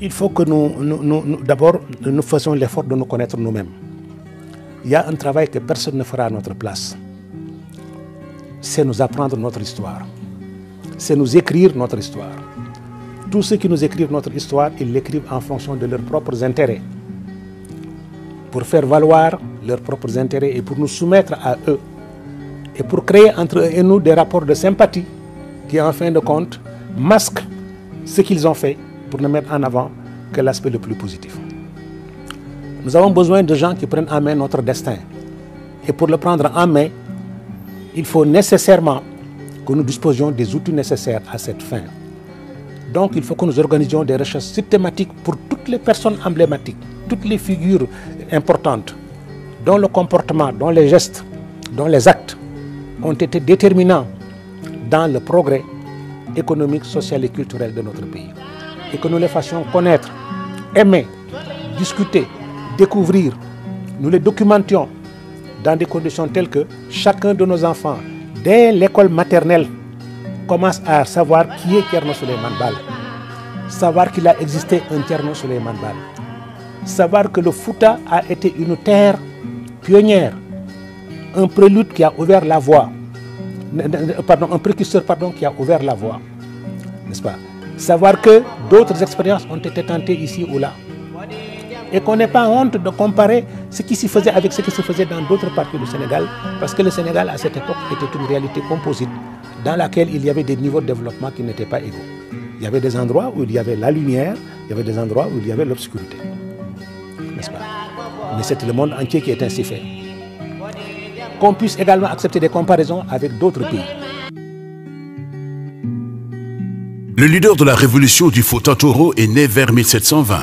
il faut que d'abord, nous fassions l'effort de nous connaître nous-mêmes. Il y a un travail que personne ne fera à notre place. C'est nous apprendre notre histoire. C'est nous écrire notre histoire. Tous ceux qui nous écrivent notre histoire, ils l'écrivent en fonction de leurs propres intérêts. Pour faire valoir leurs propres intérêts et pour nous soumettre à eux. Et pour créer entre eux et nous des rapports de sympathie qui, en fin de compte, masquent ce qu'ils ont fait pour ne mettre en avant que l'aspect le plus positif. Nous avons besoin de gens qui prennent en main notre destin. Et pour le prendre en main, il faut nécessairement que nous disposions des outils nécessaires à cette fin. Donc, il faut que nous organisions des recherches systématiques pour toutes les personnes emblématiques, toutes les figures importantes, dont le comportement, dont les gestes, dont les actes ont été déterminants dans le progrès économique, social et culturel de notre pays. Et que nous les fassions connaître, aimer, discuter, découvrir, nous les documentions dans des conditions telles que chacun de nos enfants, dès l'école maternelle, commence à savoir qui est Thierno Souleymane Baal, savoir qu'il a existé un Thierno Souleymane Baal, savoir que le Fouta a été une terre pionnière, un prélude qui a ouvert la voie, un précurseur qui a ouvert la voie, n'est-ce pas? Savoir que d'autres expériences ont été tentées ici ou là, et qu'on n'ait pas honte de comparer ce qui s'y faisait avec ce qui se faisait dans d'autres parties du Sénégal, parce que le Sénégal à cette époque était une réalité composite dans laquelle il y avait des niveaux de développement qui n'étaient pas égaux. Il y avait des endroits où il y avait la lumière, il y avait des endroits où il y avait l'obscurité, n'est-ce pas? Mais c'est le monde entier qui est ainsi fait. Qu'on puisse également accepter des comparaisons avec d'autres pays. Le leader de la révolution du Fouta Toro est né vers 1720.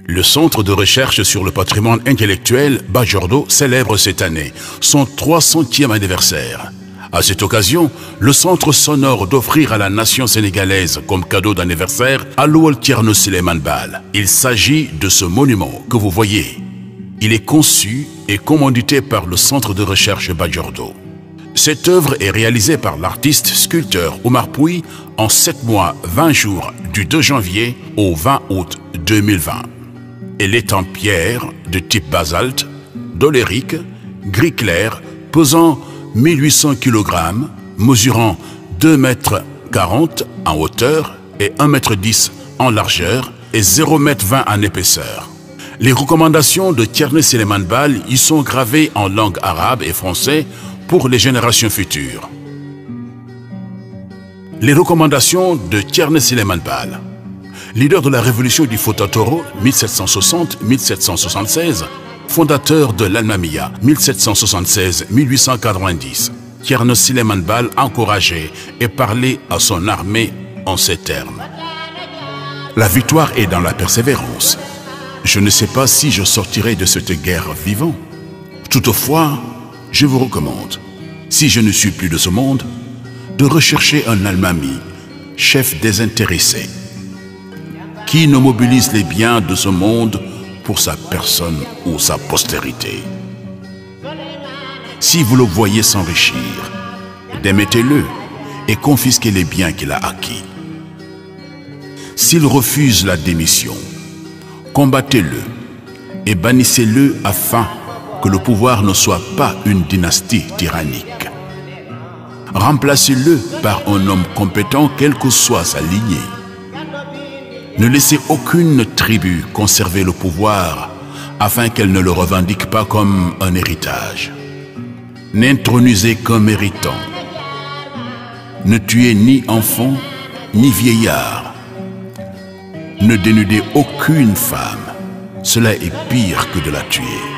Le Centre de recherche sur le patrimoine intellectuel Bajordo célèbre cette année son 300e anniversaire. À cette occasion, le centre s'honore d'offrir à la nation sénégalaise comme cadeau d'anniversaire Alwal Thierno Souleymane Baal. Il s'agit de ce monument que vous voyez. Il est conçu et commandité par le Centre de recherche Bajordo. Cette œuvre est réalisée par l'artiste sculpteur Omar Pouy en 7 mois, 20 jours du 2 janvier au 20 août 2020. Elle est en pierre de type basalte, dolérique, gris clair, pesant 1800 kg, mesurant 2,40 m en hauteur et 1,10 m en largeur et 0,20 m en épaisseur. Les recommandations de Thierno Souleymane Baal y sont gravées en langue arabe et français pour les générations futures. Les recommandations de Thierno Souleymane Baal. Leader de la révolution du Fouta Toro 1760-1776, fondateur de l'Almamia 1776-1890, Thierno Souleymane Baal encourageait et parlait à son armée en ces termes. La victoire est dans la persévérance. Je ne sais pas si je sortirai de cette guerre vivant. Toutefois, je vous recommande, si je ne suis plus de ce monde, de rechercher un Almami, chef désintéressé, qui ne mobilise les biens de ce monde pour sa personne ou sa postérité. Si vous le voyez s'enrichir, démettez-le et confisquez les biens qu'il a acquis. S'il refuse la démission, combattez-le et bannissez-le afin que le pouvoir ne soit pas une dynastie tyrannique. Remplacez-le par un homme compétent, quelle que soit sa lignée. Ne laissez aucune tribu conserver le pouvoir afin qu'elle ne le revendique pas comme un héritage. N'intronisez qu'un méritant. Ne tuez ni enfant ni vieillard. Ne dénudez aucune femme. Cela est pire que de la tuer.